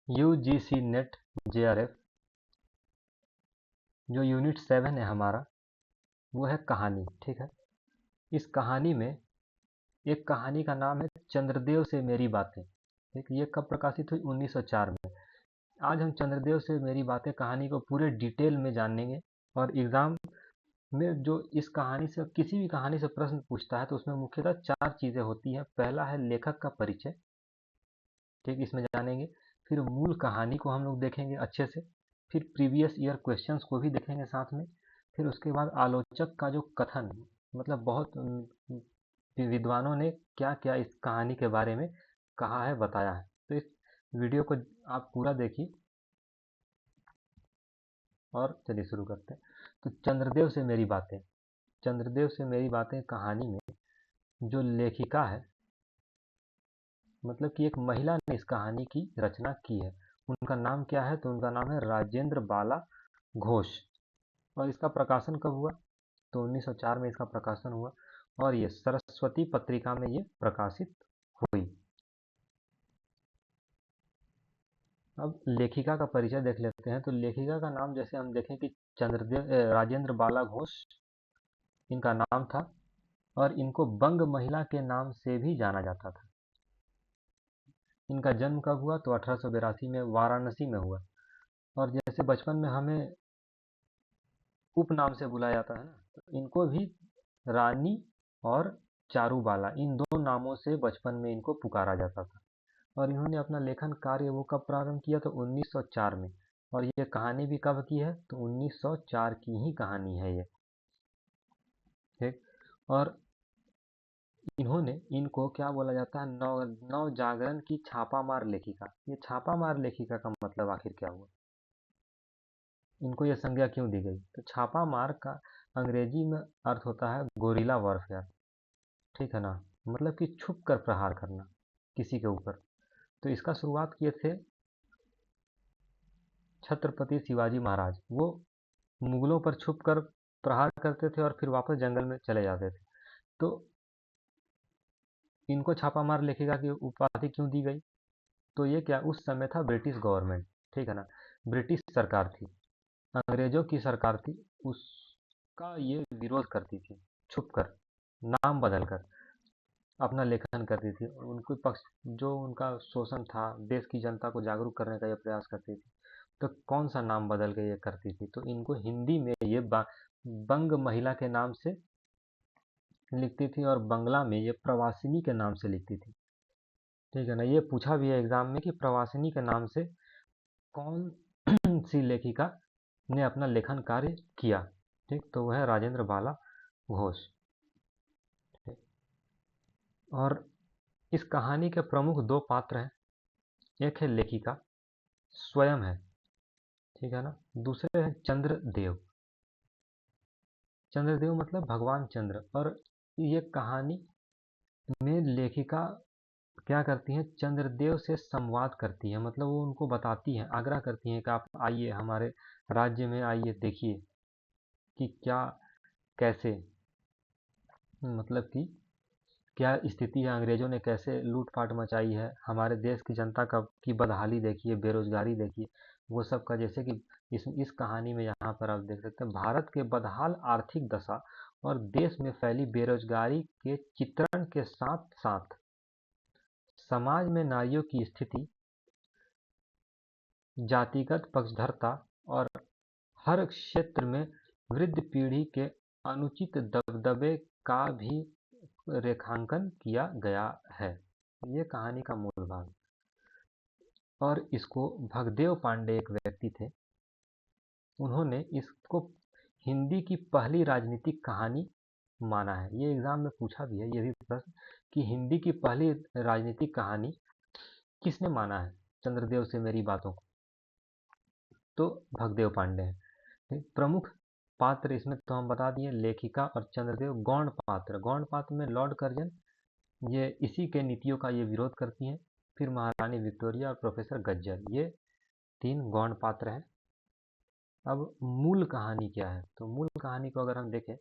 UGC net JRF जो unit 7 है हमारा, वो है कहानी। ठीक है, इस कहानी में एक कहानी का नाम है चंद्रदेव से मेरी बातें। ठीक, ये कब प्रकाशित हुई? 1904 में। आज हम चंद्रदेव से मेरी बातें कहानी को पूरे डिटेल में जानेंगे। और एग्जाम में जो इस कहानी से, किसी भी कहानी से प्रश्न पूछता है तो उसमें मुख्यतः 4 चीजें होती हैं। पहला है लेखक का परिचय, ठीक, इसमें जानेंगे। फिर मूल कहानी को हम लोग देखेंगे अच्छे से। फिर प्रीवियस ईयर क्वेश्चंस को भी देखेंगे साथ में। फिर उसके बाद आलोचक का जो कथन, मतलब बहुत विद्वानों ने क्या क्या इस कहानी के बारे में कहा है, बताया है। तो इस वीडियो को आप पूरा देखिए और चलिए शुरू करते हैं। तो चंद्रदेव से मेरी बातें, चंद्रदेव से मेरी बातें कहानी में जो लेखिका है, मतलब कि एक महिला ने इस कहानी की रचना की है। उनका नाम क्या है? तो उनका नाम है राजेंद्र बाला घोष। और इसका प्रकाशन कब हुआ? तो 1904 में इसका प्रकाशन हुआ और ये सरस्वती पत्रिका में ये प्रकाशित हुई। अब लेखिका का परिचय देख लेते हैं। तो लेखिका का नाम जैसे हम देखें कि राजेंद्र बाला घोष इनका नाम था और इनको बंग महिला के नाम से भी जाना जाता था। इनका जन्म कब हुआ? तो 1882 में वाराणसी में हुआ। और जैसे बचपन में हमें उपनाम से बुलाया जाता है ना, तो इनको भी रानी और चारूबाला, इन दो नामों से बचपन में इनको पुकारा जाता था। और इन्होंने अपना लेखन कार्य वो कब प्रारंभ किया? तो 1904 में। और ये कहानी भी कब की है? तो 1904 की ही कहानी है ये। ठीक, और इनको क्या बोला जाता है? नव जागरण की छापामार लेखिका। ये छापामार लेखिका का मतलब आखिर क्या हुआ? इनको ये संज्ञा क्यों दी गई? तो छापामार का अंग्रेजी में अर्थ होता है गोरिल्ला वॉरफेयर। ठीक है ना, मतलब कि छुप कर प्रहार करना किसी के ऊपर। तो इसका शुरुआत किए थे छत्रपति शिवाजी महाराज। वो मुगलों पर छुप कर प्रहार करते थे और फिर वापस जंगल में चले जाते थे। तो इनको छापामार लेखिका की उपाधि क्यों दी गई? तो ये क्या, उस समय था ब्रिटिश गवर्नमेंट, ठीक है ना, ब्रिटिश सरकार थी, अंग्रेजों की सरकार थी, उसका ये विरोध करती थी। छुप कर, नाम बदल कर अपना लेखन करती थी। और उनके पक्ष जो उनका शोषण था, देश की जनता को जागरूक करने का ये प्रयास करती थी। तो कौन सा नाम बदल के ये करती थी? तो इनको हिंदी में ये बंग महिला के नाम से लिखती थी और बंगला में ये प्रवासिनी के नाम से लिखती थी। ठीक है ना, ये पूछा भी है एग्जाम में कि प्रवासिनी के नाम से कौन सी लेखिका ने अपना लेखन कार्य किया। ठीक, तो वह है राजेंद्र बाला घोष। और इस कहानी के प्रमुख 2 पात्र हैं। एक है लेखिका स्वयं है, ठीक है ना, दूसरे हैं चंद्रदेव। चंद्रदेव मतलब भगवान चंद्र। और ये कहानी में लेखिका क्या करती हैं? चंद्रदेव से संवाद करती है, मतलब वो उनको बताती हैं, आग्रह करती हैं कि आप आइए हमारे राज्य में, आइए देखिए कि क्या, कैसे, मतलब कि क्या स्थिति है, अंग्रेजों ने कैसे लूटपाट मचाई है, हमारे देश की जनता का की बदहाली देखिए, बेरोजगारी देखिए, वो सब का। जैसे कि इस कहानी में यहाँ पर आप देख सकते हैं भारत के बदहाल आर्थिक दशा और देश में फैली बेरोजगारी के चित्रण के साथ साथ समाज में नारियों की स्थिति, जातिगत पक्षधरता और हर क्षेत्र में वृद्ध पीढ़ी के अनुचित दबदबे का भी रेखांकन किया गया है। ये कहानी का मूल भाग। और इसको भगदेव पांडे एक व्यक्ति थे, उन्होंने इसको हिंदी की पहली राजनीतिक कहानी माना है। ये एग्जाम में पूछा भी है ये भी प्रश्न कि हिंदी की पहली राजनीतिक कहानी किसने माना है चंद्रदेव से मेरी बातों को? तो भगदेव पांडे हैं। प्रमुख पात्र इसमें तो हम बता दिए, लेखिका और चंद्रदेव। गौण पात्र, गौण पात्र में लॉर्ड कर्जन, ये इसी के नीतियों का ये विरोध करती हैं। फिर महारानी विक्टोरिया और प्रोफेसर गज्जर, ये 3 गौण पात्र हैं। अब मूल कहानी क्या है? तो मूल कहानी को अगर हम देखें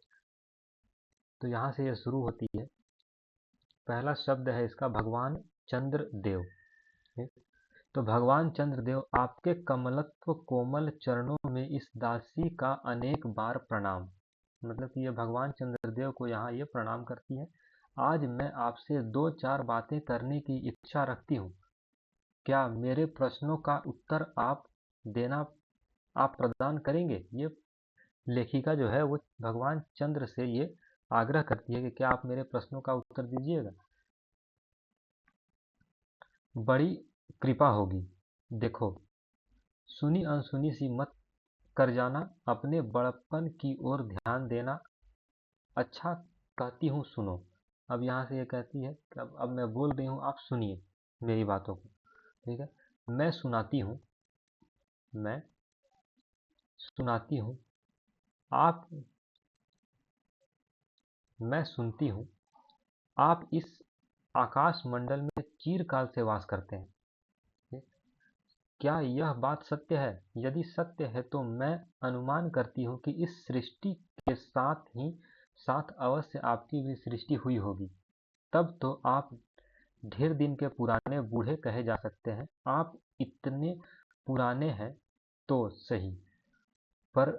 तो यहाँ से ये शुरू होती है। पहला शब्द है इसका भगवान चंद्रदेव। तो भगवान चंद्रदेव आपके कमलत्व कोमल चरणों में इस दासी का अनेक बार प्रणाम। मतलब कि ये भगवान चंद्रदेव को यहाँ ये प्रणाम करती है। आज मैं आपसे दो चार बातें करने की इच्छा रखती हूँ। क्या मेरे प्रश्नों का उत्तर देना आप प्रदान करेंगे? ये लेखिका जो है वो भगवान चंद्र से ये आग्रह करती है कि क्या आप मेरे प्रश्नों का उत्तर दीजिएगा। बड़ी कृपा होगी। देखो, सुनी अनसुनी सी मत कर जाना, अपने बड़प्पन की ओर ध्यान देना। अच्छा, कहती हूँ सुनो। अब यहाँ से ये कहती है कि अब मैं बोल रही हूँ, आप सुनिए मेरी बातों को। ठीक है, मैं सुनाती हूँ, मैं सुनाती हूँ आप मैं सुनती हूँ आप इस आकाश मंडल में चिरकाल से वास करते हैं। क्या यह बात सत्य है? यदि सत्य है तो मैं अनुमान करती हूँ कि इस सृष्टि के साथ ही साथ अवश्य आपकी भी सृष्टि हुई होगी। तब तो आप ढेर दिन के पुराने बूढ़े कहे जा सकते हैं। आप इतने पुराने हैं तो सही, पर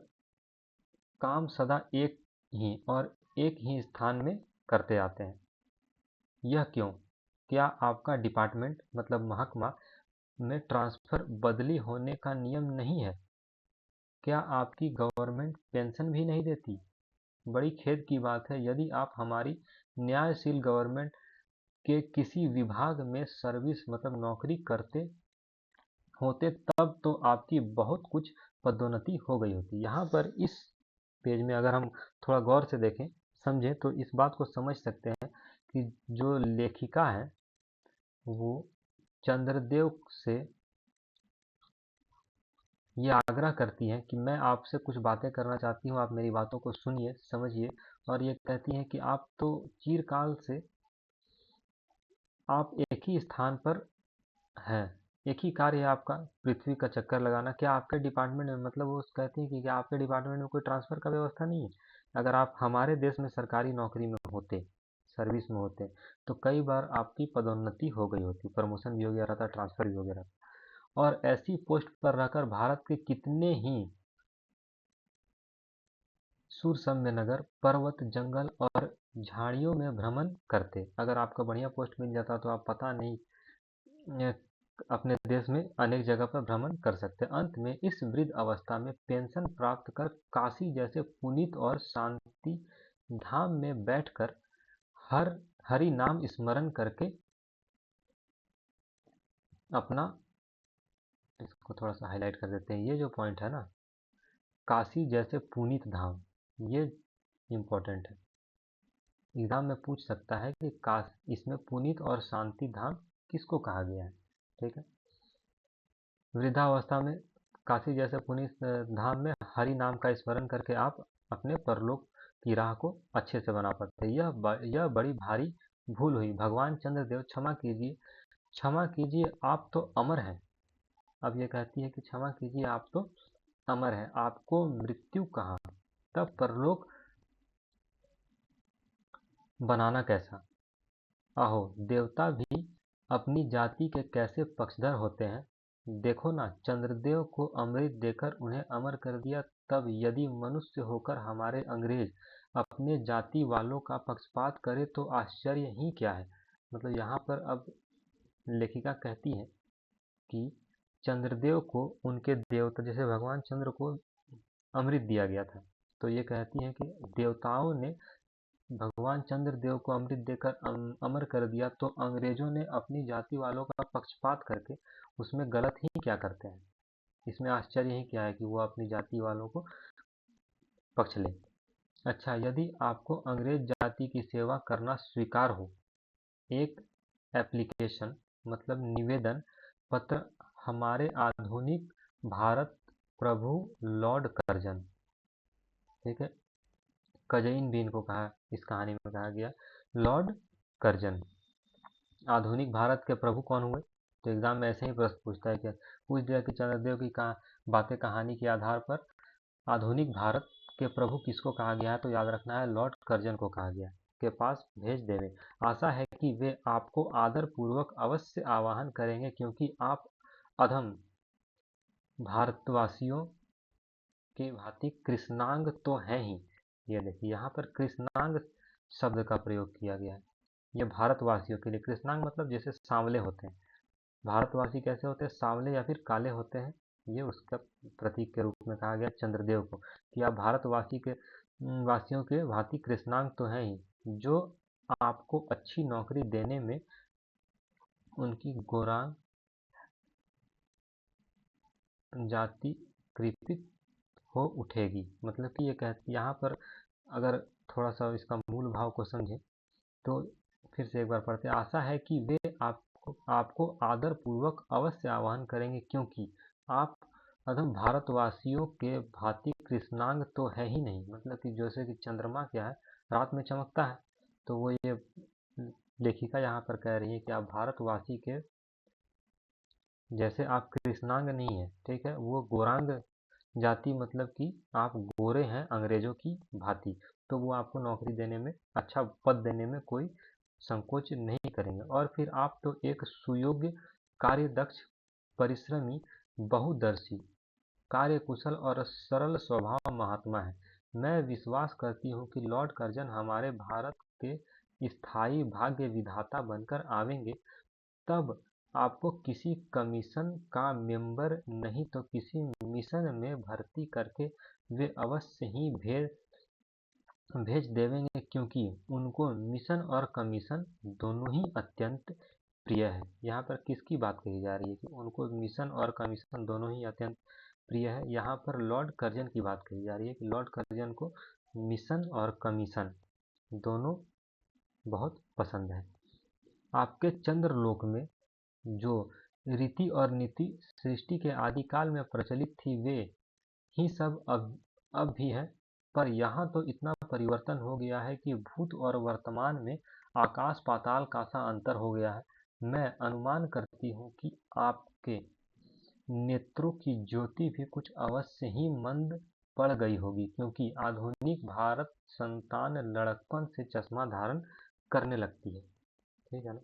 काम सदा एक ही और एक ही स्थान में करते आते हैं। यह क्यों? क्या आपका डिपार्टमेंट मतलब महकमा में ट्रांसफर बदली होने का नियम नहीं है? क्या आपकी गवर्नमेंट पेंशन भी नहीं देती? बड़ी खेद की बात है। यदि आप हमारी न्यायशील गवर्नमेंट के किसी विभाग में सर्विस मतलब नौकरी करते होते तब तो आपकी बहुत कुछ पदोन्नति हो गई होती। यहाँ पर इस पेज में अगर हम थोड़ा गौर से देखें, समझें, तो इस बात को समझ सकते हैं कि जो लेखिका है वो चंद्रदेव से ये आग्रह करती हैं कि मैं आपसे कुछ बातें करना चाहती हूँ, आप मेरी बातों को सुनिए, समझिए। और ये कहती हैं कि आप तो चिरकाल से आप एक ही स्थान पर हैं, एक ही कार्य है आपका, पृथ्वी का चक्कर लगाना। क्या आपके डिपार्टमेंट में मतलब वो कहती हैं कि क्या आपके डिपार्टमेंट में कोई ट्रांसफ़र का व्यवस्था नहीं है? अगर आप हमारे देश में सरकारी नौकरी में होते, सर्विस में होते, तो कई बार आपकी पदोन्नति हो गई होती, प्रमोशन भी हो गया रहता, ट्रांसफ़र भी हो गया रहता। और ऐसी पोस्ट पर रहकर भारत के कितने ही सुरसम्य नगर, पर्वत, जंगल और झाड़ियों में भ्रमण करते। अगर आपका बढ़िया पोस्ट मिल जाता तो आप पता नहीं अपने देश में अनेक जगह पर भ्रमण कर सकते। अंत में इस वृद्ध अवस्था में पेंशन प्राप्त कर काशी जैसे पुनीत और शांति धाम में बैठकर हर हरि नाम स्मरण करके अपना, इसको थोड़ा सा हाईलाइट कर देते हैं, ये जो पॉइंट है ना, काशी जैसे पुनीत धाम, ये इम्पोर्टेंट है। एग्जाम में पूछ सकता है कि काश इसमें पुनीत और शांति धाम किसको कहा गया है। ठीक है, वृद्धावस्था में काशी जैसे पुनीत धाम में हरि नाम का स्मरण करके आप अपने परलोक की राह को अच्छे से बना पाते। यह बड़ी भारी भूल हुई। भगवान चंद्रदेव क्षमा कीजिए, क्षमा कीजिए, आप तो अमर हैं। अब ये कहती है कि क्षमा कीजिए, आप तो अमर हैं, आपको मृत्यु कहाँ, तब परलोक बनाना कैसा? अहो, देवता भी अपनी जाति के कैसे पक्षधर होते हैं। देखो ना, चंद्रदेव को अमृत देकर उन्हें अमर कर दिया, तब यदि मनुष्य होकर हमारे अंग्रेज अपने जाति वालों का पक्षपात करे तो आश्चर्य ही क्या है। मतलब यहाँ पर अब लेखिका कहती है कि चंद्रदेव को उनके देवता, जैसे भगवान चंद्र को अमृत दिया गया था, तो ये कहती हैं कि देवताओं ने भगवान चंद्रदेव को अमृत देकर अमर कर दिया, तो अंग्रेजों ने अपनी जाति वालों का पक्षपात करके उसमें गलत ही क्या करते हैं? इसमें आश्चर्य ही क्या है कि वो अपनी जाति वालों को पक्ष ले। अच्छा, यदि आपको अंग्रेज जाति की सेवा करना स्वीकार हो, एक एप्लीकेशन मतलब निवेदन पत्र हमारे आधुनिक भारत प्रभु लॉर्ड कर्जन, ठीक है, कजइन भी इनको कहा, इस कहानी में कहा गया, लॉर्ड कर्जन आधुनिक भारत के प्रभु कौन हुए? तो एग्जाम में ऐसे ही प्रश्न पूछता है कि पूछ दिया कि चंद्रदेव की बातें कहानी के आधार पर आधुनिक भारत के प्रभु किसको कहा गया है, तो याद रखना है लॉर्ड कर्जन को कहा गया के पास भेज देवे। आशा है कि वे आपको आदर पूर्वक अवश्य आवाहन करेंगे, क्योंकि आप अधम भारतवासियों के भांति कृष्णांग तो हैं ही। ये देखिए यहाँ पर कृष्णांग शब्द का प्रयोग किया गया है। ये भारतवासियों के लिए, कृष्णांग मतलब जैसे सांवले होते हैं, भारतवासी कैसे होते हैं, सांवले या फिर काले होते हैं। ये उसका प्रतीक के रूप में कहा गया चंद्रदेव को कि आप भारतवासी के वासियों के भांति कृष्णांग तो हैं ही, जो आपको अच्छी नौकरी देने में उनकी गौरांग जाति कृपित हो उठेगी। मतलब कि ये यहाँ पर अगर थोड़ा सा इसका मूल भाव को समझें तो फिर से एक बार पढ़ते हैं। आशा है कि वे आपको आदर पूर्वक अवश्य आह्वान करेंगे, क्योंकि आप अधम भारतवासियों के भांति कृष्णांग तो है ही नहीं। मतलब कि जैसे कि चंद्रमा क्या है, रात में चमकता है, तो वो ये लेखिका यहाँ पर कह रही है कि आप भारतवासी के जैसे आप कृष्णांग नहीं है, ठीक है, वो गौरांग जाति, मतलब कि आप गोरे हैं अंग्रेजों की भांति, तो वो आपको नौकरी देने में, अच्छा पद देने में कोई संकोच नहीं करेंगे। और फिर आप तो एक सुयोग्य, कार्यदक्ष, परिश्रमी, बहुदर्शी, कार्यकुशल और सरल स्वभाव महात्मा है। मैं विश्वास करती हूँ कि लॉर्ड कर्जन हमारे भारत के स्थायी भाग्य विधाता बनकर आवेंगे, तब आपको किसी कमीशन का मेंबर नहीं तो किसी मिशन में भर्ती करके वे अवश्य ही भेज देवेंगे, क्योंकि उनको मिशन और कमीशन दोनों ही अत्यंत प्रिय है। यहाँ पर किसकी बात कही जा रही है कि उनको मिशन और कमीशन दोनों ही अत्यंत प्रिय है? यहाँ पर लॉर्ड कर्जन की बात कही जा रही है कि लॉर्ड कर्जन को मिशन और कमीशन दोनों बहुत पसंद है। आपके चंद्रलोक में जो रीति और नीति सृष्टि के आदिकाल में प्रचलित थी, वे ही सब अब भी है, पर यहाँ तो इतना परिवर्तन हो गया है कि भूत और वर्तमान में आकाश पाताल का सा अंतर हो गया है। मैं अनुमान करती हूँ कि आपके नेत्रों की ज्योति भी कुछ अवश्य ही मंद पड़ गई होगी, क्योंकि आधुनिक भारत संतान लड़कपन से चश्मा धारण करने लगती है। ठीक है ना।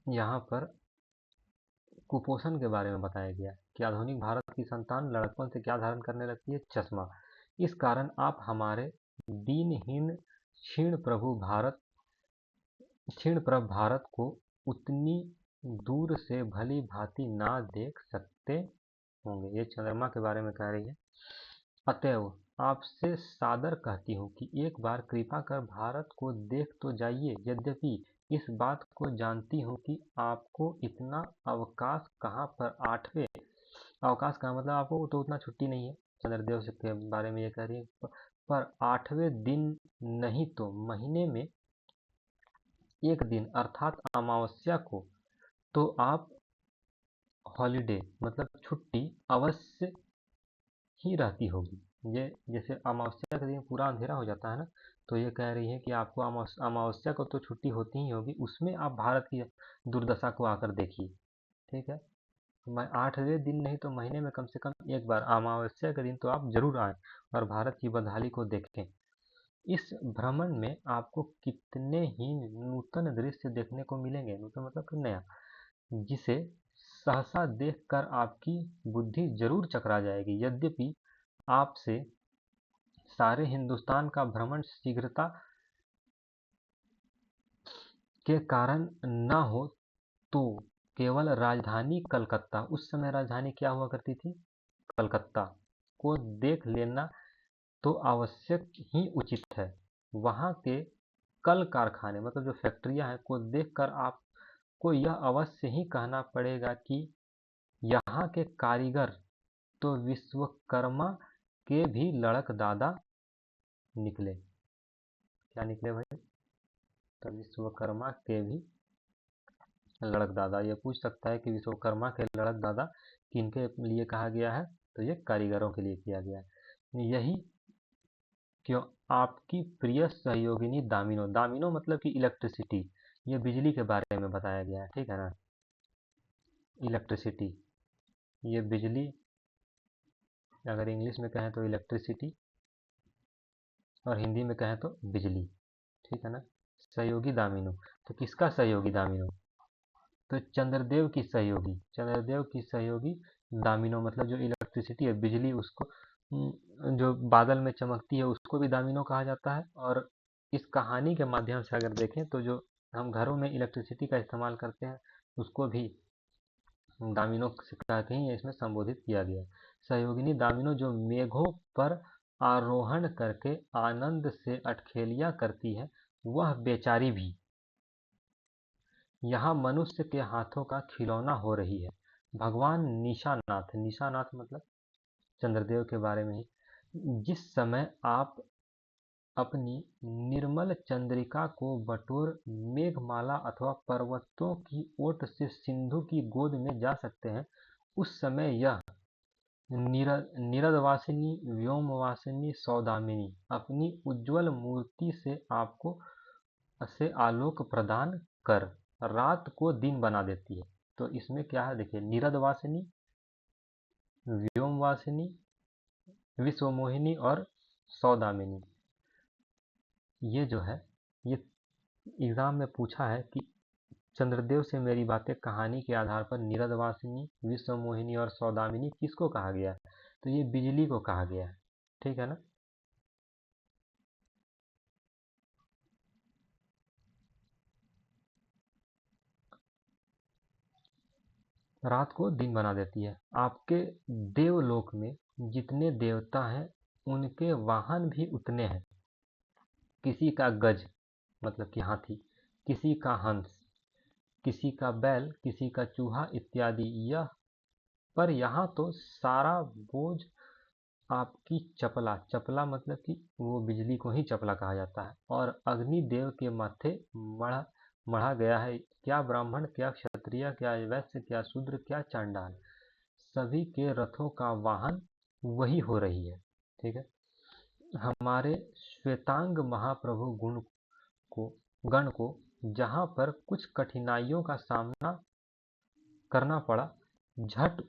यहाँ पर कुपोषण के बारे में बताया गया कि आधुनिक भारत की संतान लड़कपन से क्या धारण करने लगती है, चश्मा। इस कारण आप हमारे दीनहीन क्षीण प्रभ भारत को उतनी दूर से भली भांति ना देख सकते होंगे। ये चंद्रमा के बारे में कह रही है। अतएव आपसे सादर कहती हूँ कि एक बार कृपा कर भारत को देख तो जाइए। यद्यपि इस बात को जानती हूँ कि आपको इतना अवकाश कहाँ पर, अवकाश का मतलब आपको तो उतना छुट्टी नहीं है। चंद्रदेव के बारे में ये कह रही है, पर 8वें दिन नहीं तो महीने में एक दिन अर्थात अमावस्या को तो आप हॉलिडे मतलब छुट्टी अवश्य ही रहती होगी। ये जैसे अमावस्या के दिन पूरा अंधेरा हो जाता है ना, तो ये कह रही है कि आपको अमावस्या को तो छुट्टी होती ही होगी, उसमें आप भारत की दुर्दशा को आकर देखिए। ठीक है, मैं 8वें दिन नहीं तो महीने में कम से कम एक बार अमावस्या के दिन तो आप जरूर आएं और भारत की बदहाली को देखें। इस भ्रमण में आपको कितने ही नूतन दृश्य देखने को मिलेंगे, नूतन मतलब कि नया, जिसे सहसा देखकर आपकी बुद्धि जरूर चकरा जाएगी। यद्यपि आपसे सारे हिंदुस्तान का भ्रमण शीघ्रता के कारण न हो तो केवल राजधानी कलकत्ता, उस समय राजधानी क्या हुआ करती थी, कलकत्ता, को देख लेना तो आवश्यक ही उचित है। वहाँ के कल कारखाने मतलब जो फैक्ट्रियां हैं को देखकर आपको यह अवश्य ही कहना पड़ेगा कि यहाँ के कारीगर तो विश्वकर्मा के भी लड़क दादा निकले। क्या निकले भाई, तो विश्वकर्मा के भी लड़क दादा। ये पूछ सकता है कि विश्वकर्मा के लड़क दादा किनके लिए कहा गया है, तो ये कारीगरों के लिए किया गया है। यही क्यों आपकी प्रिय सहयोगिनी दामिनो, दामिनो मतलब कि इलेक्ट्रिसिटी, ये बिजली के बारे में बताया गया है। ठीक है ना, इलेक्ट्रिसिटी, ये बिजली, अगर इंग्लिश में कहें तो इलेक्ट्रिसिटी और हिंदी में कहें तो बिजली। ठीक है ना, सहयोगी दामिनो, तो किसका सहयोगी दामिनो, तो चंद्रदेव की सहयोगी दामिनो, मतलब जो इलेक्ट्रिसिटी है, बिजली, उसको जो बादल में चमकती है उसको भी दामिनो कहा जाता है। और इस कहानी के माध्यम से अगर देखें तो जो हम घरों में इलेक्ट्रिसिटी का इस्तेमाल करते हैं उसको भी दामिनो से कहते ही इसमें संबोधित किया गया। सहयोगिनी दामिनो जो मेघों पर आरोहण करके आनंद से अठखेलियां करती है, वह बेचारी भी यहाँ मनुष्य के हाथों का खिलौना हो रही है। भगवान निशानाथ, निशानाथ मतलब चंद्रदेव के बारे में ही, जिस समय आप अपनी निर्मल चंद्रिका को बटोर मेघमाला अथवा पर्वतों की ओट से सिंधु की गोद में जा सकते हैं, उस समय यह निरदवासिनी व्योमवासिनी सौदामिनी अपनी उज्ज्वल मूर्ति से आपको से आलोक प्रदान कर रात को दिन बना देती है। तो इसमें क्या है देखिए, निरदवासिनी, व्योमवासिनी, विश्वमोहिनी और सौदामिनी, ये जो है, ये एग्जाम में पूछा है कि चंद्रदेव से मेरी बातें कहानी के आधार पर निरदवासिनी, विश्वमोहिनी और सौदामिनी किसको कहा गया है? तो ये बिजली को कहा गया है। ठीक है ना। रात को दिन बना देती है। आपके देवलोक में जितने देवता हैं उनके वाहन भी उतने हैं। किसी का गज मतलब कि हाथी, किसी का हंस, किसी का बैल, किसी का चूहा इत्यादि। यह पर यहाँ तो सारा बोझ आपकी चपला, चपला मतलब कि वो बिजली को ही चपला कहा जाता है, और अग्निदेव के माथे मढ़ा मढ़ा गया है। क्या ब्राह्मण, क्या क्षत्रिय, क्या वैश्य, क्या शूद्र, क्या चांडाल, सभी के रथों का वाहन वही हो रही है। ठीक है। हमारे श्वेतांग महाप्रभु को गण को जहाँ पर कुछ कठिनाइयों का सामना करना पड़ा, झट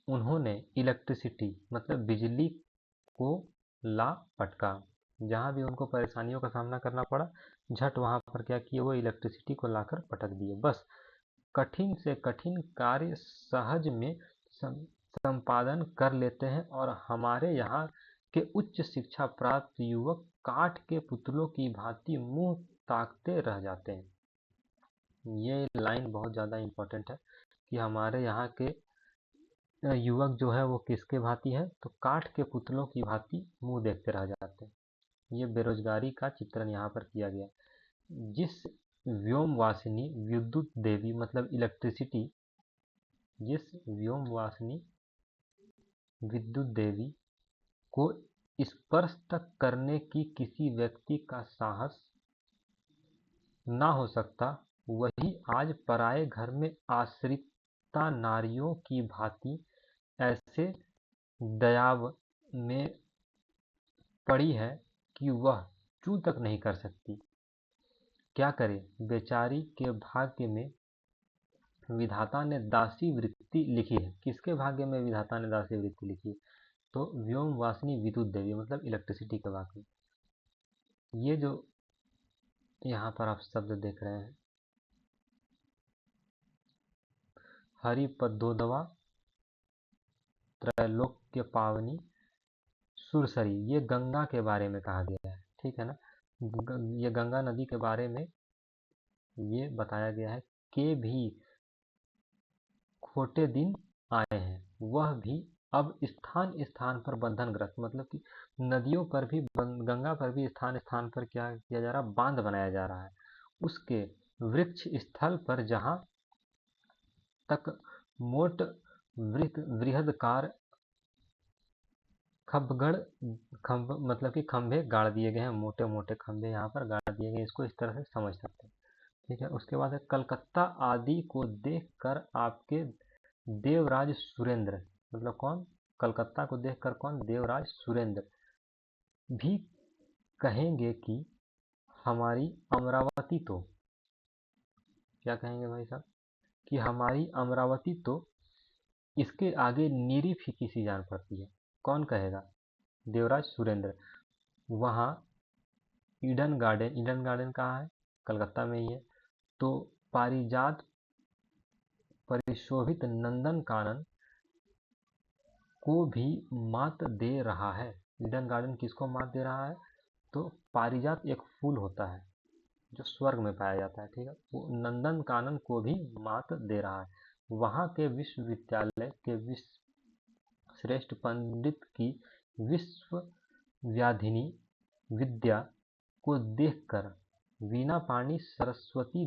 उन्होंने इलेक्ट्रिसिटी मतलब बिजली को ला पटका। जहाँ भी उनको परेशानियों का सामना करना पड़ा, झट वहाँ पर क्या किए, वो इलेक्ट्रिसिटी को लाकर पटक दिए। बस कठिन से कठिन कार्य सहज में संपादन कर लेते हैं, और हमारे यहाँ के उच्च शिक्षा प्राप्त युवक काठ के पुतलों की भांति मुंह ताकते रह जाते हैं। ये लाइन बहुत ज़्यादा इम्पोर्टेंट है कि हमारे यहाँ के युवक जो है वो किसके भांति है, तो काठ के पुतलों की भांति मुंह देखते रह जाते हैं। ये बेरोजगारी का चित्रण यहाँ पर किया गया। जिस व्योमवासिनी विद्युत देवी मतलब इलेक्ट्रिसिटी, जिस व्योमवासिनी विद्युत देवी को स्पर्श तक करने की किसी व्यक्ति का साहस ना हो सकता, वही आज पराये घर में आश्रिता नारियों की भांति ऐसे दयाव में पड़ी है कि वह चू तक नहीं कर सकती। क्या करे, बेचारी के भाग्य में विधाता ने दासी वृत्ति लिखी है। किसके भाग्य में विधाता ने दासी वृत्ति लिखी है? तो व्योमवासिनी विद्युत देवी मतलब इलेक्ट्रिसिटी के भाग्य में। ये जो यहाँ पर आप शब्द देख रहे हैं, हरिपदोदवा त्रैलोक्य पावनी सुरसरी, ये गंगा के बारे में कहा गया है। ठीक है ना। ये गंगा नदी के बारे में ये बताया गया है कि भी खोटे दिन आए हैं, वह भी अब स्थान स्थान पर बंधनग्रस्त, मतलब कि नदियों पर भी, गंगा पर भी स्थान स्थान पर क्या किया जा रहा है, बांध बनाया जा रहा है। उसके वृक्ष स्थल पर जहाँ तक मोट बृहदकार खंभगढ़, खंभ मतलब कि खंभे गाड़ दिए गए हैं, मोटे मोटे खंभे यहाँ पर गाड़ दिए गए हैं। इसको इस तरह से समझ सकते हैं। ठीक है। उसके बाद है कलकत्ता आदि को देखकर आपके देवराज सुरेंद्र, मतलब कौन, कलकत्ता को देखकर कौन, देवराज सुरेंद्र भी कहेंगे कि हमारी अमरावती तो, क्या कहेंगे भाई साहब, कि हमारी अमरावती तो इसके आगे नीरी फीकी सी जान पड़ती है। कौन कहेगा? देवराज सुरेंद्र। वहाँ ईडन गार्डन, ईडन गार्डन कहाँ है? कलकत्ता में ही है। तो पारिजात परिशोभित नंदन कानन को भी मात दे रहा है। ईडन गार्डन किसको मात दे रहा है? तो पारिजात एक फूल होता है जो स्वर्ग में पाया जाता है, ठीक है, वो नंदन कानन को भी मात दे रहा है। वहाँ के विश्वविद्यालय के विश्व श्रेष्ठ पंडित की विश्व व्याधिनी विद्या को देखकर वीणा पानी सरस्वती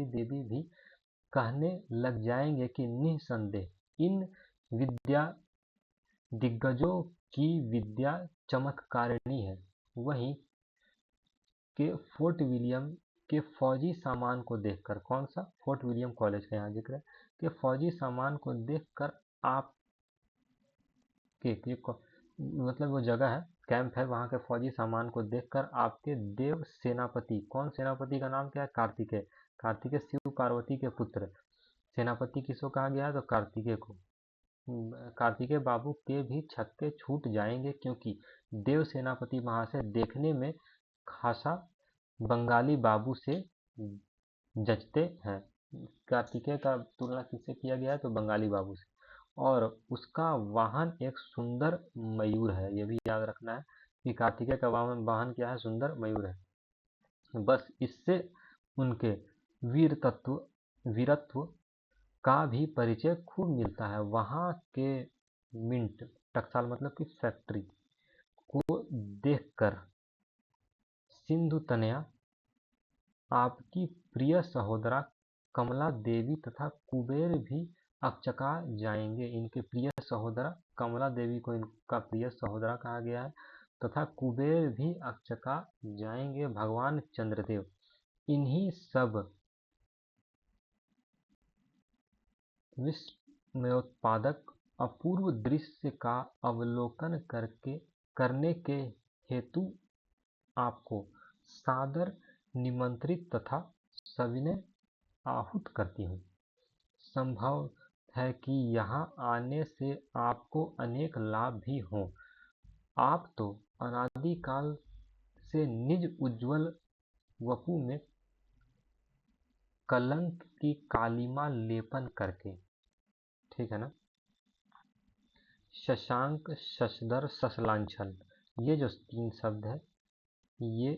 देवी भी कहने लग जाएंगे कि निसंदेह इन विद्या दिग्गजों की विद्या चमत्कारिणी है। वहीं के फोर्ट विलियम के फौजी सामान को देखकर, कौन सा? फोर्ट विलियम कॉलेज का यहाँ जिक्र है, के फौजी सामान को देखकर मतलब वो जगह है, कैंप है, वहाँ के फौजी सामान को देखकर आपके देव सेनापति, कौन सेनापति का नाम क्या है? कार्तिकेय। कार्तिकेय शिव पार्वती के पुत्र। सेनापति किसको कहा गया है? तो कार्तिकेय को। कार्तिकेय बाबू के भी छक्के छूट जाएंगे क्योंकि देव सेनापति महाशय देखने में खासा बंगाली बाबू से जचते हैं। कार्तिकेय का तुलना किससे किया गया है? तो बंगाली बाबू से। और उसका वाहन एक सुंदर मयूर है, ये भी याद रखना है कि कार्तिकेय का वाहन क्या है? सुंदर मयूर है। बस इससे उनके वीरत्व का भी परिचय खूब मिलता है। वहाँ के मिंट टकसाल मतलब कि फैक्ट्री को देखकर सिंधु तनया आपकी प्रिय सहोदरा कमला देवी तथा कुबेर भी अकचका जाएंगे। इनके प्रिय सहोदरा कमला देवी को इनका प्रिय सहोदरा कहा गया है तथा कुबेर भी अकचका जाएंगे। भगवान चंद्रदेव इन्हीं सब विस्मयोत्पादक अपूर्व दृश्य का अवलोकन करने के हेतु आपको सादर निमंत्रित तथा सविनय आहूत करती हूँ। संभव है कि यहाँ आने से आपको अनेक लाभ भी हों। आप तो अनादिकाल से निज उज्ज्वल वपु में कलंक की कालिमा लेपन करके, ठीक है ना, शशांक, शशधर, शशलांछन, ये जो 3 शब्द है ये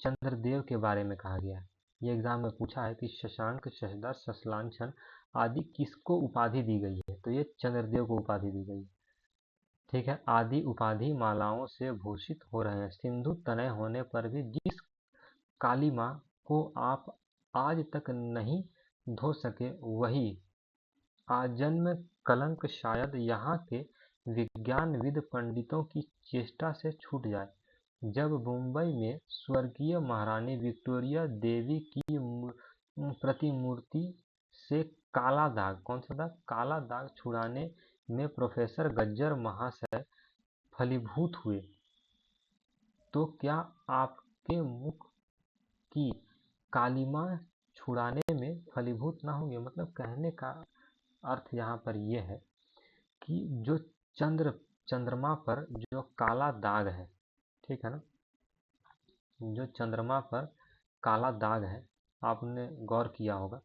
चंद्रदेव के बारे में कहा गया है। ये एग्जाम में पूछा है कि शशांक, शशधर, शशलांछन आदि किसको उपाधि दी गई है? तो ये चंद्रदेव को उपाधि दी गई है, ठीक है। आदि उपाधि मालाओं से भूषित हो रहे हैं। सिंधु तनय होने पर भी जिस कालिमा को आप आज तक नहीं धो सके वही आजन्म कलंक शायद यहाँ के विज्ञानविद पंडितों की चेष्टा से छूट जाए। जब मुंबई में स्वर्गीय महारानी विक्टोरिया देवी की प्रतिमूर्ति से काला दाग, कौन सा दाग? काला दाग छुड़ाने में प्रोफेसर गज्जर महाशय फलीभूत हुए तो क्या आपके मुख की कालिमा छुड़ाने में फलीभूत ना होंगे? मतलब कहने का अर्थ यहाँ पर यह है कि जो चंद्रमा पर जो काला दाग है, ठीक है ना, जो चंद्रमा पर काला दाग है, आपने गौर किया होगा।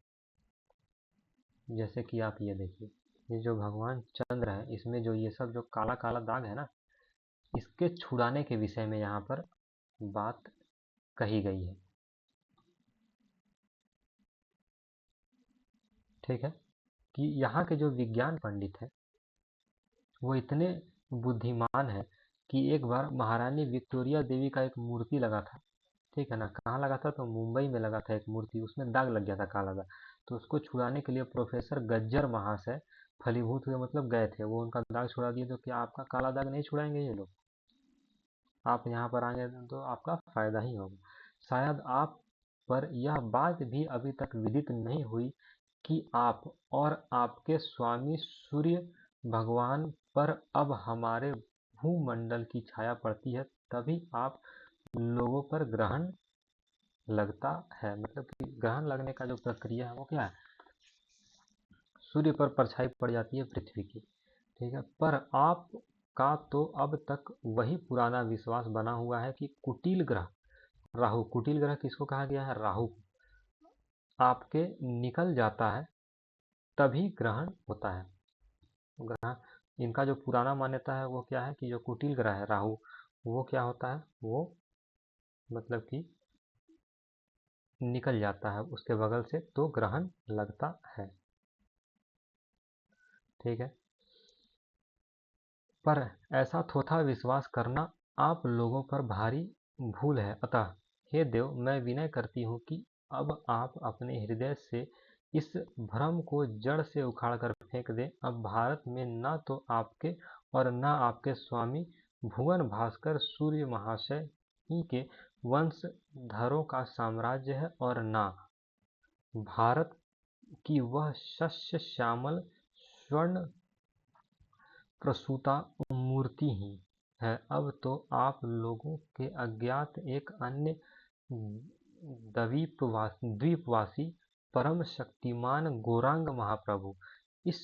जैसे कि आप ये देखिए, ये जो भगवान चंद्र है इसमें जो ये सब जो काला काला दाग है ना, इसके छुड़ाने के विषय में यहाँ पर बात कही गई है, ठीक है, कि यहाँ के जो विज्ञान पंडित है वो इतने बुद्धिमान है कि एक बार महारानी विक्टोरिया देवी का एक मूर्ति लगा था, ठीक है ना, कहाँ लगा था? तो मुंबई में लगा था एक मूर्ति, उसमें दाग लग गया था काला दाग। तो उसको छुड़ाने के लिए प्रोफेसर गज्जर महाशय फलीभूत हुए, मतलब गए थे, वो उनका दाग छुड़ा दिए। तो क्या आपका काला दाग नहीं छुड़ाएंगे ये लोग? आप यहाँ पर आएंगे तो आपका फायदा ही होगा। शायद आप पर यह बात भी अभी तक विदित नहीं हुई कि आप और आपके स्वामी सूर्य भगवान पर अब हमारे भूमंडल की छाया पड़ती है, तभी आप लोगों पर ग्रहण लगता है। मतलब कि ग्रहण लगने का जो प्रक्रिया है वो क्या है? सूर्य पर परछाई पड़ जाती है पृथ्वी की, ठीक है। पर आप का तो अब तक वही पुराना विश्वास बना हुआ है कि कुटिल ग्रह राहु, कुटिल ग्रह किसको कहा गया है? राहु, आपके निकल जाता है तभी ग्रहण होता है। ग्रहण, इनका जो पुराना मान्यता है वो क्या है कि जो कुटिल ग्रह है राहु, वो क्या होता है, वो मतलब कि निकल जाता है उसके बगल से तो ग्रहण लगता है। ठीक है, पर ऐसा थोथा विश्वास करना आप लोगों पर भारी भूल है। अतः हे देव, मैं विनय करती हूँ कि अब आप अपने हृदय से इस भ्रम को जड़ से उखाड़कर फेंक दें। अब भारत में न तो आपके और न आपके स्वामी भुवन भास्कर सूर्य महाशय ही के वंशधरों का साम्राज्य है, और न भारत की वह शस्य श्यामल स्वर्ण प्रसूता मूर्ति ही है। अब तो आप लोगों के अज्ञात एक अन्य द्वीपवासी परम शक्तिमान गौरांग महाप्रभु, इस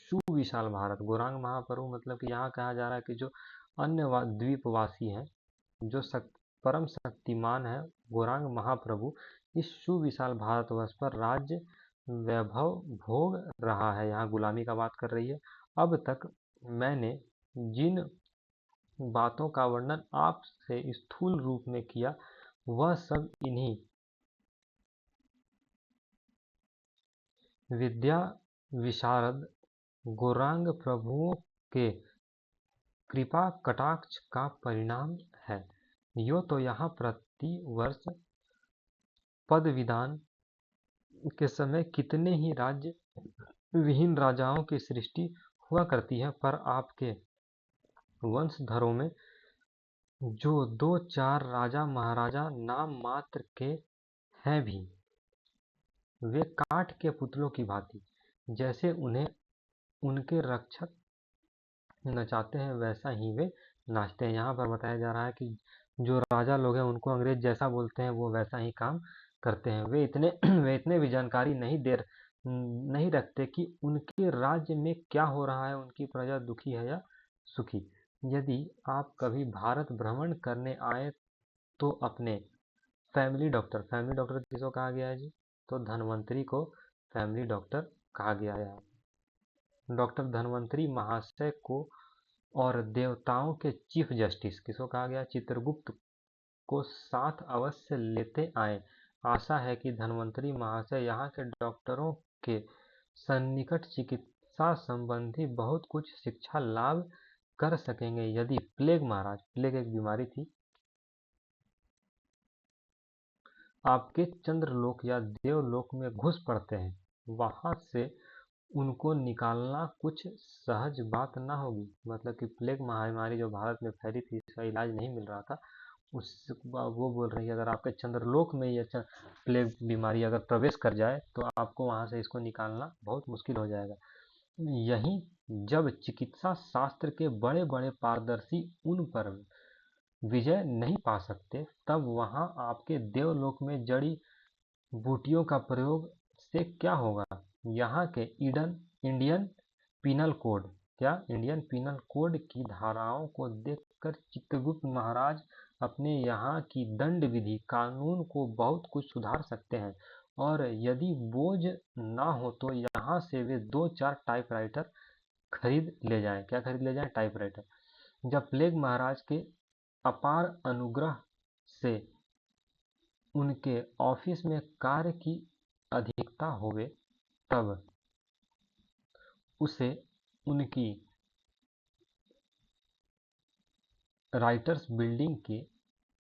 सुविशाल भारत, गौरांग महाप्रभु मतलब कि यहाँ कहा जा रहा है कि जो अन्य द्वीपवासी हैं, जो परम शक्तिमान है गौरांग महाप्रभु, इस सुविशाल भारतवर्ष पर राज्य वैभव भोग रहा है। यहाँ गुलामी का बात कर रही है। अब तक मैंने जिन बातों का वर्णन आपसे स्थूल रूप में किया, वह सब इन्हीं विद्या विशारद गौरांग प्रभुओं के कृपा कटाक्ष का परिणाम है। यो तो यहाँ प्रति वर्ष पद विधान के समय कितने ही राज्य विहीन राजाओं की सृष्टि हुआ करती है, पर आपके वंशधरों में जो दो चार राजा महाराजा नाम मात्र के हैं भी, वे काठ के पुतलों की भांति जैसे उन्हें उनके रक्षक नचाते हैं वैसा ही वे नाचते हैं। यहाँ पर बताया जा रहा है कि जो राजा लोग हैं उनको अंग्रेज जैसा बोलते हैं वो वैसा ही काम करते हैं। वे इतने भी जानकारी नहीं रखते कि उनके राज्य में क्या हो रहा है, उनकी प्रजा दुखी है या सुखी। यदि आप कभी भारत भ्रमण करने आए तो अपने फैमिली डॉक्टर किसको कहा गया है जी, तो धन्वंतरी को फैमिली डॉक्टर कहा गया है। डॉक्टर धन्वंतरी महाशय को और देवताओं के चीफ जस्टिस किसको कहा गया, चित्रगुप्त को साथ अवश्य लेते आए। आशा है कि धन्वंतरी महाशय यहाँ के डॉक्टरों के सन्निकट चिकित्सा संबंधी बहुत कुछ शिक्षा लाभ कर सकेंगे। यदि प्लेग एक बीमारी थी, आपके चंद्रलोक या देवलोक में घुस पड़ते हैं, वहां से उनको निकालना कुछ सहज बात ना होगी। मतलब कि प्लेग महामारी जो भारत में फैली थी, इसका इलाज नहीं मिल रहा था, वो बोल रही है अगर आपके चंद्रलोक में ये प्लेग बीमारी अगर प्रवेश कर जाए तो आपको वहां से इसको निकालना बहुत मुश्किल हो जाएगा। यही जब चिकित्सा शास्त्र के बड़े बड़े पारदर्शी उन पर विजय नहीं पा सकते, तब वहां आपके देवलोक में जड़ी बूटियों का प्रयोग से क्या होगा। यहाँ के Indian penal code Indian penal code की धाराओं को देखकर चित्रगुप्त महाराज अपने यहाँ की दंड विधि कानून को बहुत कुछ सुधार सकते हैं, और यदि बोझ ना हो तो यहाँ से वे 2-4 टाइपराइटर खरीद ले जाएं। क्या खरीद ले जाएं? टाइपराइटर। जब प्लेग महाराज के अपार अनुग्रह से उनके ऑफिस में कार्य की अधिकता होवे, तब उसे उनकी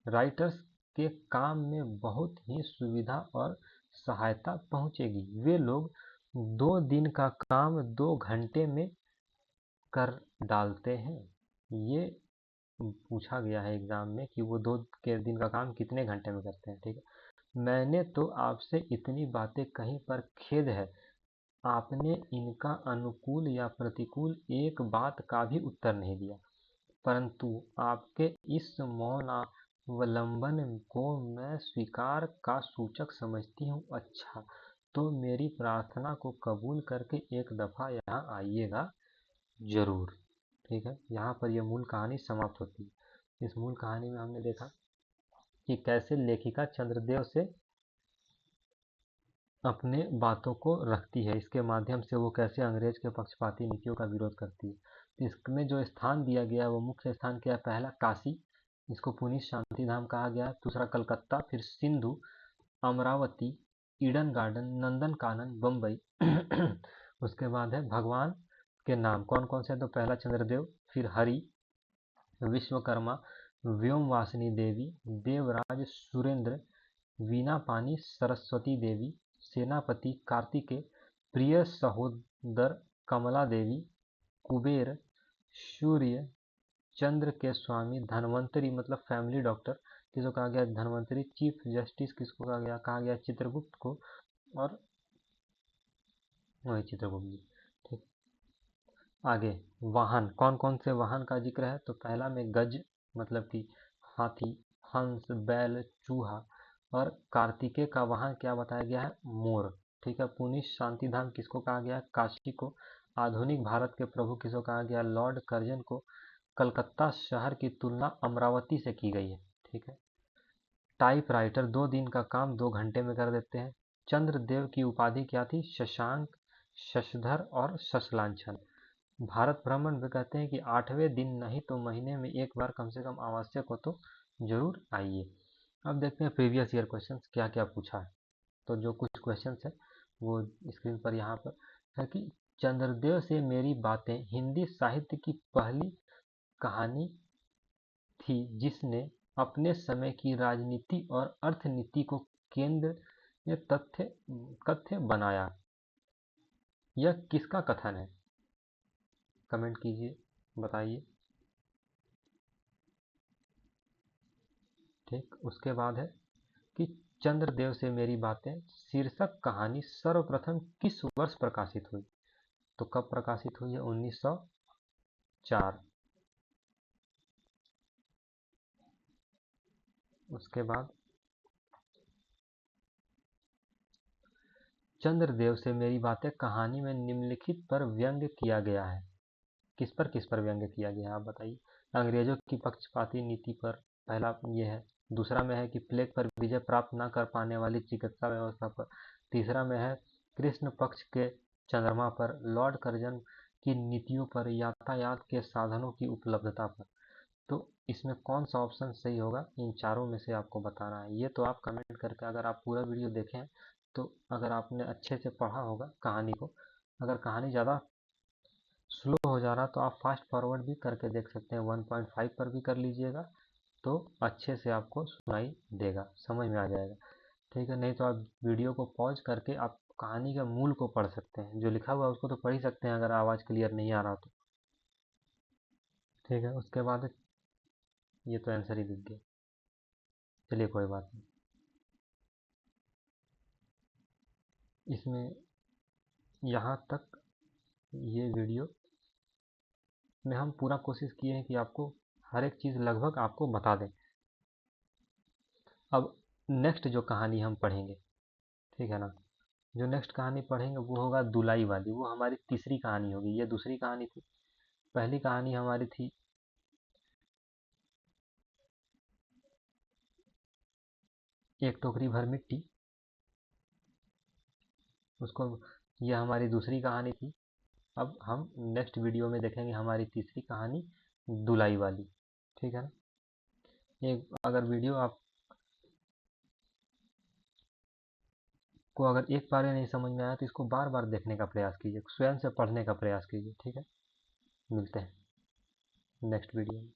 राइटर्स के काम में बहुत ही सुविधा और सहायता पहुंचेगी। वे लोग 2 दिन का काम 2 घंटे में कर डालते हैं। ये पूछा गया है एग्जाम में कि वो 2 दिन का काम कितने घंटे में करते हैं। ठीक है, मैंने तो आपसे इतनी बातें कहीं पर खेद है आपने इनका अनुकूल या प्रतिकूल एक बात का भी उत्तर नहीं दिया, परंतु आपके इस मौनावलंबन को मैं स्वीकार का सूचक समझती हूँ। अच्छा, तो मेरी प्रार्थना को कबूल करके एक दफा यहाँ आइएगा जरूर। ठीक है, यहाँ पर यह मूल कहानी समाप्त होती है। इस मूल कहानी में हमने देखा कि कैसे लेखिका चंद्रदेव से अपने बातों को रखती है। इसके माध्यम से वो कैसे अंग्रेज के पक्षपाती नीतियों का विरोध करती है। तो इसमें जो स्थान दिया गया है वो मुख्य स्थान क्या है? पहला काशी, इसको पुनीत शांति धाम कहा गया है। दूसरा कलकत्ता, फिर सिंधु, अमरावती, ईडन गार्डन, नंदन कानन, बम्बई। उसके बाद है भगवान के नाम कौन कौन से हैं? तो पहला चंद्रदेव, फिर हरि, विश्वकर्मा, व्योमवासिनी देवी, देवराज सुरेंद्र, वीणा पानी सरस्वती देवी, सेनापति कार्तिकेय, प्रिय सहोदर कमला देवी, कुबेर, सूर्य, चंद्र के स्वामी, धनवंतरी मतलब फैमिली डॉक्टर किसको कहा गया? धनवंतरी। चीफ जस्टिस किसको कहा गया? चित्रगुप्त को। और वही चित्रगुप्त जी। ठीक, आगे वाहन कौन कौन से वाहन का जिक्र है? तो पहला में गज मतलब कि हाथी, हंस, बैल, चूहा, और कार्तिकेय का वाहन क्या बताया गया है? मोर। ठीक है। पुनीत शांतिधाम किसको कहा गया है? काशी को। आधुनिक भारत के प्रभु किसको कहा गया? लॉर्ड कर्जन को। कलकत्ता शहर की तुलना अमरावती से की गई है। ठीक है। टाइपराइटर 2 दिन का काम 2 घंटे में कर देते हैं। चंद्रदेव की उपाधि क्या थी? शशांक, शशधर और शशलांछन। भारत भ्रमण में कहते हैं कि 8वें दिन नहीं तो महीने में एक बार कम से कम आवश्यक हो तो जरूर आइए। अब देखते हैं प्रीवियस ईयर क्वेश्चंस क्या क्या पूछा है। तो जो कुछ क्वेश्चंस है वो स्क्रीन पर यहाँ पर है कि चंद्रदेव से मेरी बातें हिंदी साहित्य की पहली कहानी थी जिसने अपने समय की राजनीति और अर्थनीति को केंद्र में तथ्य बनाया। यह किसका कथन है? कमेंट कीजिए, बताइए। ठीक, उसके बाद है कि चंद्रदेव से मेरी बातें शीर्षक कहानी सर्वप्रथम किस वर्ष प्रकाशित हुई? तो कब प्रकाशित हुई है? 1904। उसके बाद चंद्रदेव से मेरी बातें कहानी में निम्नलिखित पर व्यंग्य किया गया है। किस पर व्यंग्य किया गया है आप बताइए। अंग्रेजों की पक्षपाती नीति पर पहला ये है। दूसरा में है कि प्लेग पर विजय प्राप्त न कर पाने वाली चिकित्सा व्यवस्था पर। तीसरा में है कृष्ण पक्ष के चंद्रमा पर, लॉर्ड कर्जन की नीतियों पर, यातायात के साधनों की उपलब्धता पर। तो इसमें कौन सा ऑप्शन सही होगा इन चारों में से आपको बताना है। ये तो आप कमेंट करके अगर आप पूरा वीडियो देखें तो अगर आपने अच्छे से पढ़ा होगा कहानी को, अगर कहानी ज़्यादा स्लो हो जा रहा तो आप फास्ट फॉरवर्ड भी करके देख सकते हैं। 1.5 पर भी कर लीजिएगा तो अच्छे से आपको सुनाई देगा, समझ में आ जाएगा। ठीक है। नहीं तो आप वीडियो को पॉज करके आप कहानी के मूल को पढ़ सकते हैं। जो लिखा हुआ है उसको तो पढ़ ही सकते हैं अगर आवाज़ क्लियर नहीं आ रहा तो। ठीक है। उसके बाद ये तो आंसर ही दिख गया। चलिए कोई बात नहीं। इसमें यहाँ तक ये वीडियो में हम पूरा कोशिश किए हैं कि आपको हर एक चीज़ लगभग आपको बता दें। अब नेक्स्ट जो कहानी हम पढ़ेंगे, ठीक है ना, जो नेक्स्ट कहानी पढ़ेंगे वो होगा दुलाई वाली। वो हमारी तीसरी कहानी होगी। ये दूसरी कहानी थी। पहली कहानी हमारी थी एक टोकरी भर मिट्टी। उसको, ये हमारी दूसरी कहानी थी। अब हम नेक्स्ट वीडियो में देखेंगे हमारी तीसरी कहानी दुलाई वाली। ठीक है ना। एक अगर वीडियो आप को अगर एक बार में नहीं समझ में आया तो इसको बार बार देखने का प्रयास कीजिए, स्वयं से पढ़ने का प्रयास कीजिए। ठीक है। मिलते हैं नेक्स्ट वीडियो में।